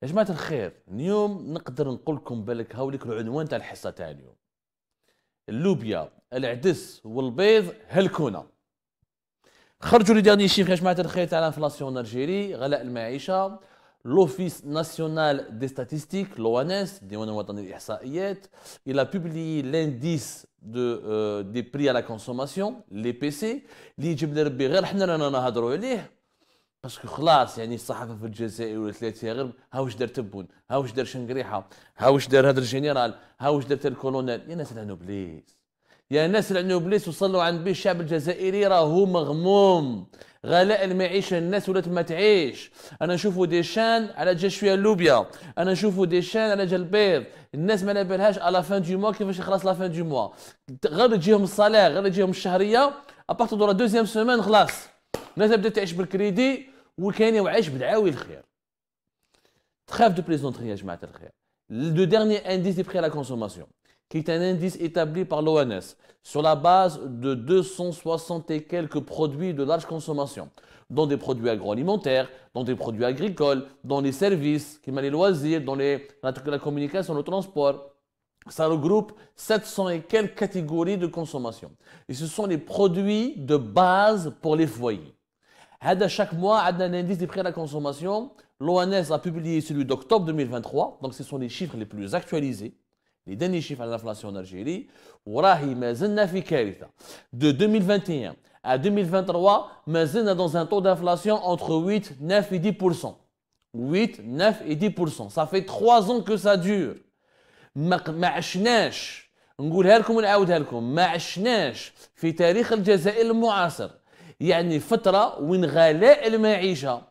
يا جماعة الخير، اليوم نقدر نقول لكم بالك هاوليك العنوان تاع الحصة تاع اليوم. اللوبيا، العدس والبيض هلكونا. خرجوا لي ديرني شيفر يا جماعة الخير تاع الانفلاسيون الجيري، غلاء المعيشة. لوفيس ناسيونال دي ستاتيستيك l'ONS الديوان الوطني للإحصائيات il a publié l'indice des prix à la consommation l'IPC اللي يجيب لي ربي غير حنا رانا نهضروا عليه باسكو خلاص يعني الصحافه في الجزائر ولات غير ها واش دار تبون، ها واش دار شنقريحه، ها واش دار هذا الجنرال، ها واش دار الكولونيل. يا ناس العنوبليس، يا ناس العنوبليس، وصلوا عند بيه الشعب الجزائري راهو مغموم. غلاء المعيشه الناس ولات ما تعيش. انا نشوفوا دي شان على جا شويه اللوبيا، انا نشوفوا دي شان على جا البيض. الناس ما بالهاش على فان دو موا كيفاش يخلص لا فان دو موا. غير تجيهم الصالير، غير تجيهم الشهريه ابارتو دو لا دوزيام سيمين خلاص الناس بدات تعيش بالكريدي وكاين وعايش بدعاوي الخير. تخاف دو بليزونتري يا جماعه الخير. Le dernier indice des prix à la consommation, qui est un indice établi par l'ONS sur la base de 260 et quelques produits de large consommation, dont des produits agroalimentaires, dont des produits agricoles, dans les services, qui les loisirs, dans la communication, le transport. Ça regroupe 700 et quelques catégories de consommation. Et ce sont les produits de base pour les foyers. Chaque mois, on a un indice des prix à la consommation. L'ONS a publié celui d'octobre 2023, donc ce sont les chiffres les plus actualisés, les derniers chiffres à l'inflation en Algérie. De 2021 à 2023, on dans un taux d'inflation entre 8, 9 et 10%. 8, 9 et 10%. Ça fait 3 ans que ça dure. ما عشناش، نقولها لكم ونعاودها لكم، ما عشناش في تاريخ الجزائر المعاصر يعني فترة وين غلاء المعيشة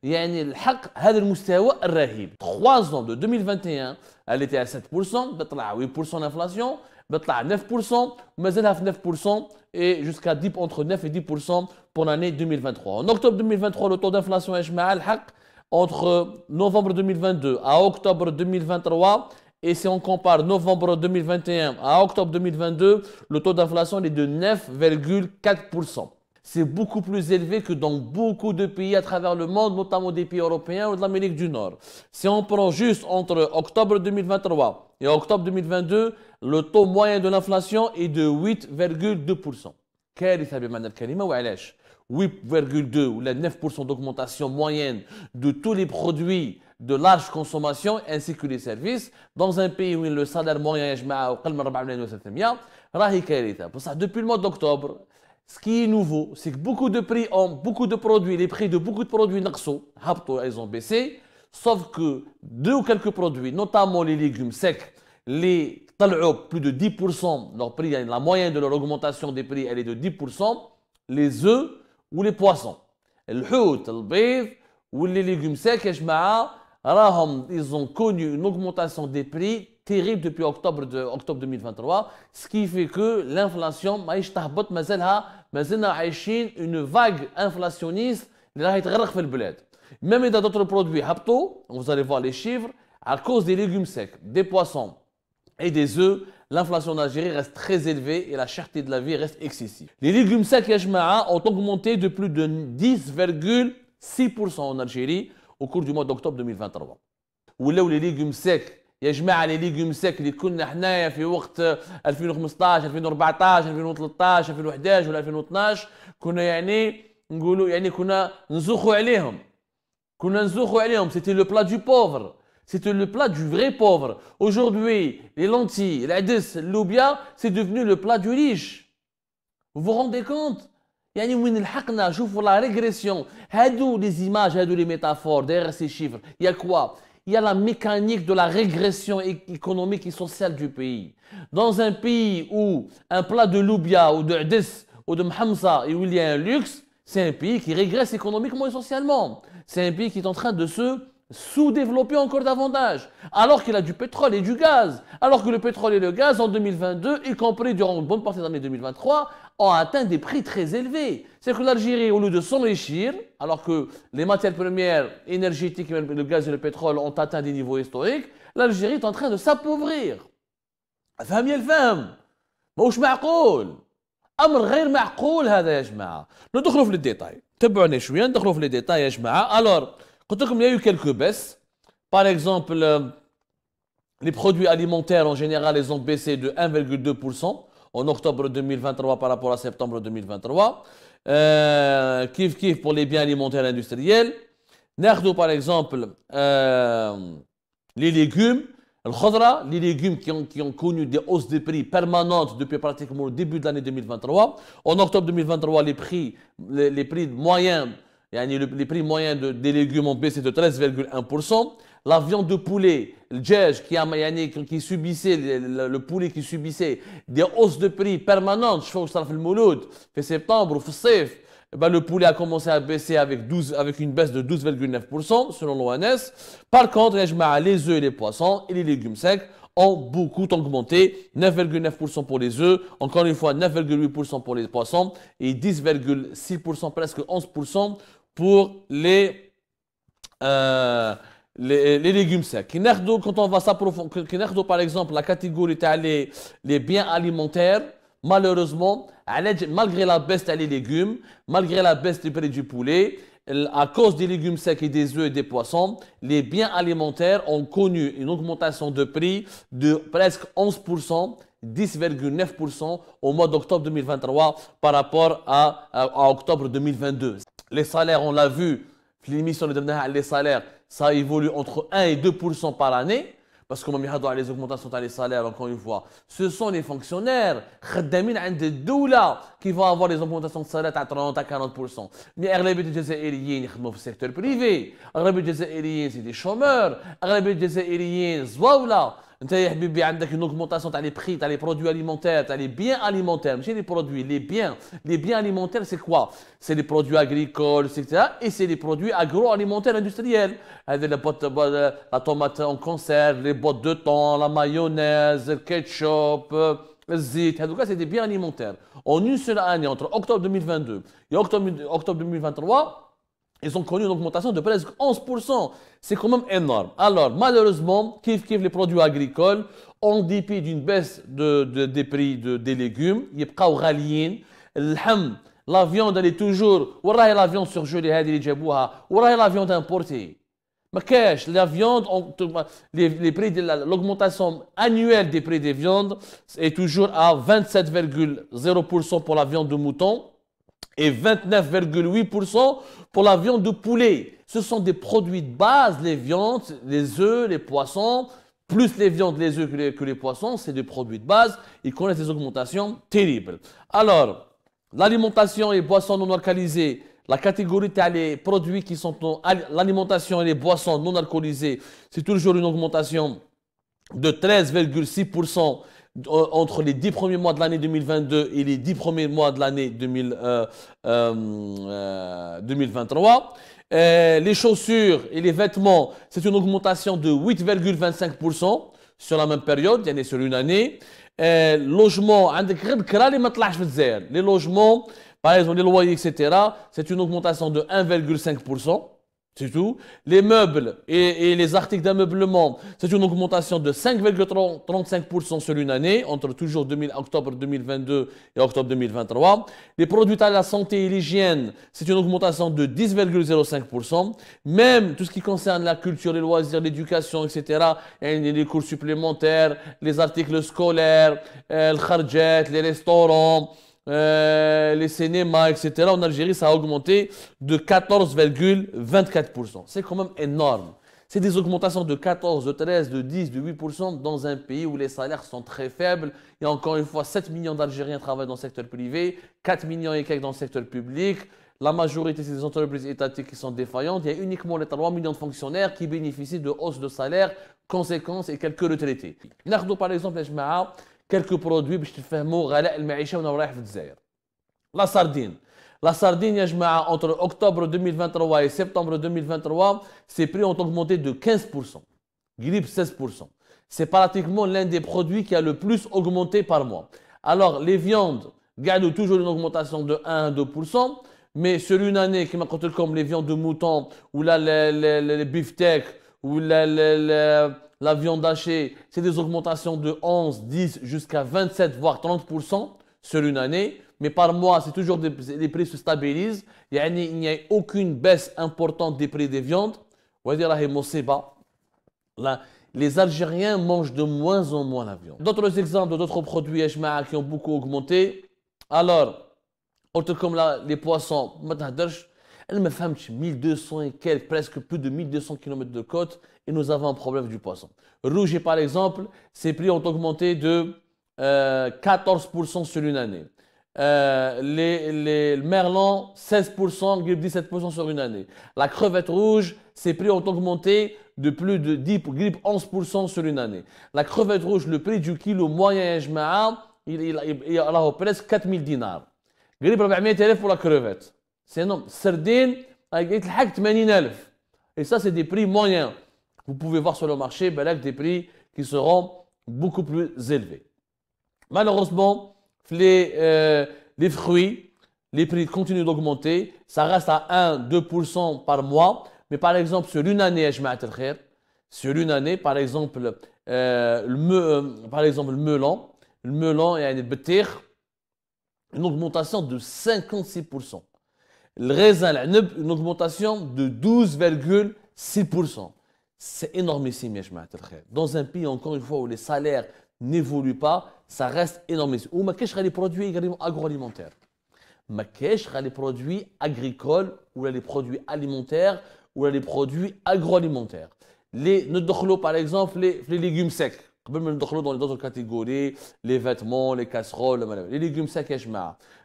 يعني الحق هذا المستوى الرهيب. 3 ans de 2021 elle était à 7%، بتطلع 8% d'inflation، بتطلع 9%، ومازالها في 9% et jusqu'à 10 entre 9 et 10% pour l'année 2023. En octobre 2023 le taux d'inflation يا جماعة الحق entre novembre 2022 à octobre 2023. Et si on compare novembre 2021 à octobre 2022, le taux d'inflation est de 9,4%. C'est beaucoup plus élevé que dans beaucoup de pays à travers le monde, notamment des pays européens ou de l'Amérique du Nord. Si on prend juste entre octobre 2023 et octobre 2022, le taux moyen de l'inflation est de 8,2%. كارثة بمعنى الكلمة. وعلاش 8,2 ou la 9% d'augmentation moyenne de tous les produits de large consommation ainsi que les services dans un pays où le salaire moyen يا جماعة أقل من 4,300 راهي كارثة. بصح depuis le mois d'octobre, ce qui est nouveau, c'est que beaucoup de produits, les prix de beaucoup de produits نقصوا, ils ont baissé, sauf que 2 ou quelques produits, notamment les légumes secs, les طلعوا plus de 10%, leur prix, la moyenne de leur augmentation des prix, elle est de 10%, les œufs ou les poissons. الحوت, البيض ou les légumes secs يا جماعة ils ont connu une augmentation des prix terrible depuis octobre 2023, ce qui fait que l'inflation ماهيش تهبط، مازلنا عايشين une vague inflationniste اللي راهي تغرق في البلاد. Même إذا d'autres produits هبطوا, vous allez voir les chiffres, à cause des légumes secs, des poissons et des œufs, l'inflation en Algérie reste très élevée et la cherté de la vie reste excessive. Les légumes secs يا جماعة ont augmenté de plus de 10,6% en Algérie au cours du mois d'octobre 2023. ولاو les légumes secs يا جماعة لي ليغوم سيك اللي كنا حنايا في وقت 2015 2014 2013 2011 ولا 2012 كنا يعني نقولوا يعني كنا نزوخوا عليهم c'était le plat du pauvre, c'était le plat du vrai pauvre. Aujourd'hui les lentilles, العدس, اللوبيا c'est devenu le plat du riche. Vous vous rendez compte يعني وين لحقنا؟ شوفوا la régression. هادو les images, هادو les métaphores derrière ces chiffres. Il y a quoi? Il y a la mécanique de la régression économique et sociale du pays. Dans un pays où un plat de loubia ou de hadis ou de mhamsa et où il y a un luxe, c'est un pays qui régresse économiquement et socialement. C'est un pays qui est en train de se sous-développer encore davantage. Alors qu'il a du pétrole et du gaz. Alors que le pétrole et le gaz en 2022, y compris durant une bonne partie de l'année 2023, ont atteint des prix très élevés. C'est que l'Algérie, au lieu de s'enrichir, alors que les matières premières énergétiques, le gaz et le pétrole ont atteint des niveaux historiques, l'Algérie est en train de s'appauvrir. فهم يا الفهم ماهوش معقول. امر غير معقول هذا يا جماعه. ندخلوا في الديتاي، تبعوني شويه ندخلوا في الديتاي يا جماعه. الور قلت لكم il y a eu quelques baisses par exemple, les produits alimentaires en général, ils ont baissé de 1,2% en octobre 2023 par rapport à septembre 2023. Kiff pour les biens alimentaires industriels. Nerdou par exemple, les légumes. Les légumes qui ont connu des hausses de prix permanentes depuis pratiquement le début de l'année 2023. En octobre 2023, les prix moyens des légumes ont baissé de 13,1%. La viande de poulet, le djej, qui subissait, le poulet qui subissait des hausses de prix permanentes, je fais le mouloud, en septembre ou en صيف, le poulet a commencé à baisser avec une baisse de 12,9% selon l'ONS. Par contre, les œufs et les poissons et les légumes secs ont beaucoup augmenté. 9,9% pour les œufs, encore une fois 9,8% pour les poissons et 10,6%, presque 11% pour les légumes secs. Quand on va s'approfondir, par exemple, la catégorie les biens alimentaires, malheureusement, malgré la baisse des légumes, malgré la baisse du prix du poulet, à cause des légumes secs et des œufs et des poissons, les biens alimentaires ont connu une augmentation de prix de presque 11%, 10,9% au mois d'octobre 2023 par rapport à octobre 2022. Les salaires, on l'a vu, l'émission de les salaires, ça évolue entre 1 et 2% par année. Parce que les augmentations des salaires, encore une fois, ce sont les fonctionnaires qui vont avoir des augmentations de salaire à 30 à 40%. Mais les Jazairiens qui sont dans le secteur privé, les Jazairiens c'est des chômeurs, les Jazairiens زواولا. انت يا حبيبي عندك une augmentation تاع les prix تاع les produits alimentaires تاع les biens alimentaires ماشي les produits les biens alimentaires c'est quoi c'est les produits agricoles etc et c'est les produits agroalimentaires industriels la tomate en conserve les boîtes de thon la mayonnaise le ketchup le zit c'est des biens alimentaires en une seule année entre octobre 2022 et octobre 2023 ils ont connu une augmentation de presque 11%. C'est quand même énorme. Alors, malheureusement, les produits agricoles, en dépit d'une baisse des prix des légumes, ils sont غاليين. La viande, elle est toujours. La viande surgelée, la viande importée. La viande, l'augmentation annuelle des prix des viandes est toujours à 27,0% pour la viande de mouton et 29,8% pour la viande de poulet. Ce sont des produits de base, les viandes, les œufs, les poissons, plus les viandes, les œufs que les poissons, c'est des produits de base. Ils connaissent des augmentations terribles. Alors, l'alimentation et les boissons non alcoolisées, la catégorie des produits qui sont l'alimentation et les boissons non alcoolisées, c'est toujours une augmentation de 13,6% entre les 10 premiers mois de l'année 2022 et les 10 premiers mois de l'année 2023. Les chaussures et les vêtements, c'est une augmentation de 8,25% sur la même période, sur une année. Logement, les logements, par exemple les loyers, etc., c'est une augmentation de 1,5%. C'est tout. Les meubles et les articles d'ameublement, c'est une augmentation de 5,35% sur une année, entre toujours octobre 2022 et octobre 2023. Les produits à la santé et l'hygiène, c'est une augmentation de 10,05%. Même tout ce qui concerne la culture, les loisirs, l'éducation, etc., les cours supplémentaires, les articles scolaires, le kharjet, les restaurants, les cinémas, etc. En Algérie, ça a augmenté de 14,24%. C'est quand même énorme. C'est des augmentations de 14, de 13, de 10, de 8% dans un pays où les salaires sont très faibles. Et encore une fois, 7 millions d'Algériens travaillent dans le secteur privé, 4 millions et quelques dans le secteur public. La majorité, c'est des entreprises étatiques qui sont défaillantes. Il y a uniquement les 3 millions de fonctionnaires qui bénéficient de hausses de salaire, conséquences et quelques retraités. Par exemple, quelques produits باش تفهموا غلاء المعيشه وانا رايح في الجزائر. La sardine. La sardine, entre octobre 2023 et septembre 2023, ses prix ont augmenté de 15%. Grippe 16%. C'est pratiquement l'un des produits qui a le plus augmenté par mois. Alors, les viandes gagnent toujours une augmentation de 1 à 2%, mais sur une année, comme les viandes de mouton ou les beefsteaks ou la viande hachée, c'est des augmentations de 11, 10 jusqu'à 27 voire 30% sur une année. Mais par mois, c'est toujours les prix se stabilisent. Il n'y a aucune baisse importante des prix des viandes. On va dire là, Là, les Algériens mangent de moins en moins la viande. D'autres exemples d'autres produits qui ont beaucoup augmenté. Alors, autre comme là, les poissons, elle me fait 1200 et quelques, presque plus de 1200 km de côte et nous avons un problème du poisson. Rouget, par exemple, ses prix ont augmenté de 14% sur une année. Les merlans, 16%, grippe 17% sur une année. La crevette rouge, ses prix ont augmenté de plus de 10, grippe 11% sur une année. La crevette rouge, le prix du kilo moyen, il a presque 4000 dinars. Grippe 400,000 pour la crevette. C'est énorme. Sardine, il a 80,000. Et ça, c'est des prix moyens. Vous pouvez voir sur le marché des prix qui seront beaucoup plus élevés. Malheureusement, les fruits, les prix continuent d'augmenter. Ça reste à 1-2% par mois. Mais par exemple, sur une année, par exemple, le melon et une augmentation de 56%. Le raisin, une augmentation de 12,6%. C'est énormissime, dans un pays, encore une fois, où les salaires n'évoluent pas, ça reste énormissime. Ou les produits agroalimentaires. Les produits agricoles, ou les produits alimentaires, ou les produits agroalimentaires. Par exemple, les légumes secs. Dans les autres catégories, les vêtements, les casseroles, les légumes secs,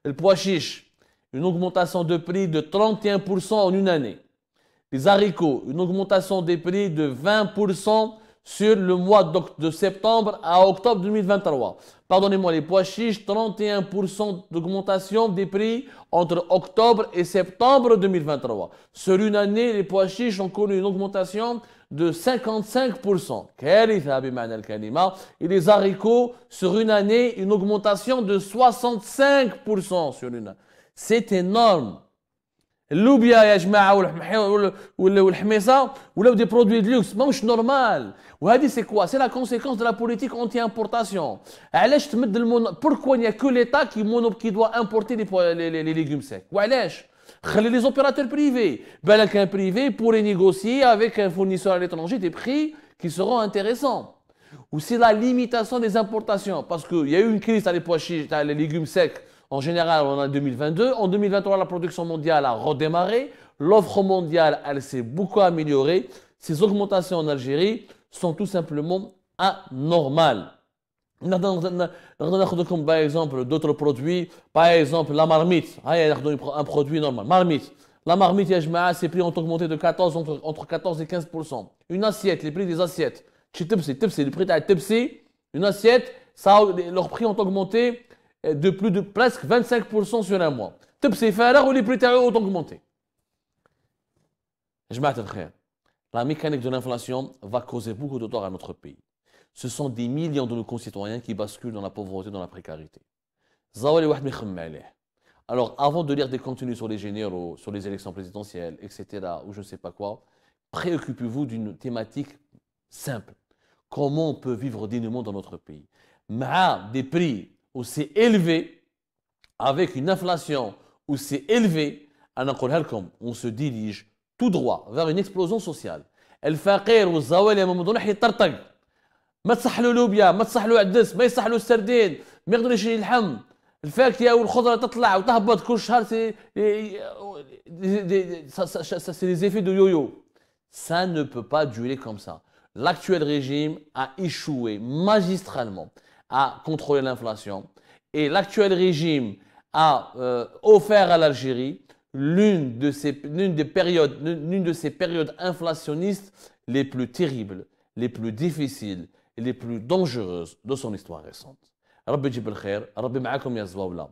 le pois chiche, une augmentation de prix de 31% en une année. Les haricots, une augmentation des prix de 20% sur le mois de septembre à octobre 2023. Pardonnez-moi, les pois chiches, 31% d'augmentation des prix entre octobre et septembre 2023. Sur une année, les pois chiches ont connu une augmentation de 55%. Et les haricots, sur une année, une augmentation de 65% sur une année. C'est énorme. اللوبيا يا جماعه والحميصه ولاو دي برودوي دو لوكس ماهوش نورمال وهذه سي كوا سي لا كونسيكونس دو لا بوليتيك اونتي امبورتاسيون علاش تمد بوركوا نيا كو ليتا كي دوا امبورتي لي ليغوم سيك وعلاش خلي لي زوبيراتور بريفي بالك ان بريفي بوري نيغوسيي افيك ان فورنيسور à l'étranger des prix qui seront intéressants ou c'est la limitation des importations parce qu'il y a eu une crise dans les pois chiches, dans les légumes secs. En général, on est en 2022. En 2023, la production mondiale a redémarré. L'offre mondiale, elle s'est beaucoup améliorée. Ces augmentations en Algérie sont tout simplement anormales. Comme par exemple d'autres produits. Par exemple, la marmite. Un produit normal. Marmite. La marmite, ses prix ont augmenté de entre 14 et 15%. Une assiette, les prix des assiettes. Le prix de la tepsi, une assiette, leurs prix ont augmenté de plus de presque 25% sur un mois. Les prix ont augmenté. La mécanique de l'inflation va causer beaucoup de tort à notre pays. Ce sont des millions de nos concitoyens qui basculent dans la pauvreté, dans la précarité. Alors, avant de lire des contenus sur les généraux, sur les élections présidentielles, etc., ou je ne sais pas quoi, préoccupez-vous d'une thématique simple. Comment on peut vivre dignement dans notre pays? Des prix aussi élevés, avec une inflation aussi élevée, on se dirige tout droit vers une explosion sociale. الفقير والزوالي ممدون يطرطق ما تصح له لوبيا ما تصح له عدس ما يصح له السردين ما يقدر يشري اللحم الفاكهه والخضره تطلع وتهبط كل شهر c'est les effets de yo-yo. Ça ne peut pas durer comme ça. L'actuel régime a échoué magistralement à contrôler l'inflation et l'actuel régime a offert à l'Algérie l'une de ces périodes inflationnistes les plus terribles, les plus difficiles et les plus dangereuses de son histoire récente. ربي يجيب الخير، ربي معاكم يا زواولة.